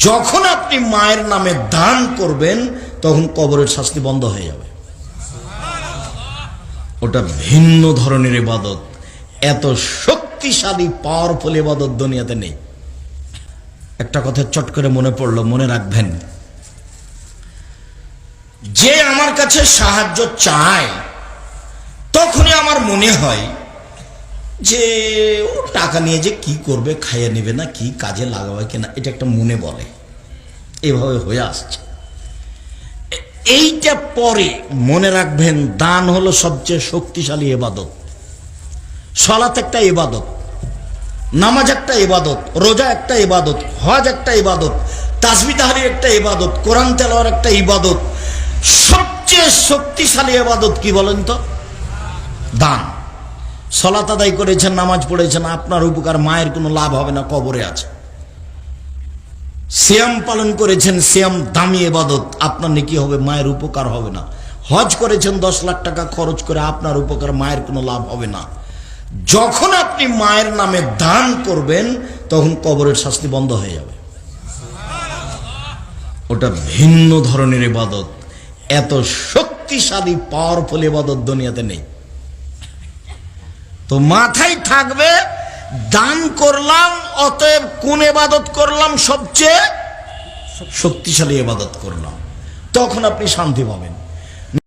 যখন আপনি মায়ের নামে দান করবেন তখন কবরের শাস্তি বন্ধ হয়ে যাবে। ওটা ভিন্ন ধরনের ইবাদত, এত শক্তিশালী পাওয়ারফুল ইবাদত দুনিয়াতে নেই। একটা কথা চট করে মনে পড়লো, মনে রাখবেন, যে আমার কাছে সাহায্য চায় তখনই আমার মনে হয় যে ও টাকা নিয়ে যে কি করবে, খাইয়ে নেবে না, কি কাজে লাগাবে কিনা, এটা একটা মনে বলে, এভাবে হয়ে আসছে। এইটা পরে মনে রাখবেন, দান হলো সবচেয়ে শক্তিশালী ইবাদত। সালাত একটা ইবাদত, নামাজ একটা ইবাদত, রোজা একটা ইবাদত, হজ একটা ইবাদত, তাসবিহ তাহলিল একটা ইবাদত, কোরআন তেলাওয়াত একটা ইবাদত। সবচেয়ে শক্তিশালী ইবাদত কি বলেন তো? দান। সালাত আদায় করেছেন, নামাজ পড়েছেন, আপনার উপকার, মায়ের কোনো লাভ হবে না, কবরে আছে। সিয়াম পালন করেছেন, সিয়াম দামি ইবাদত, আপনার নেকি হবে, মায়ের উপকার হবে না। হজ করেছেন 10 লাখ টাকা খরচ করে, আপনার উপকার, মায়ের কোনো লাভ হবে না। যখন আপনি মায়ের নামে দান করবেন তখন কবরের শাস্তি বন্ধ হয়ে যাবে। ওটা ভিন্ন ধরনের ইবাদত, এত শক্তিশালী পাওয়ারফুল ইবাদত দুনিয়াতে নেই। তো মাথায় থাকবে, দান করলাম, অতএব কোন ইবাদত করলাম? সবচেয়ে শক্তিশালী ইবাদত করলাম, তখন আপনি শান্তি পাবেন।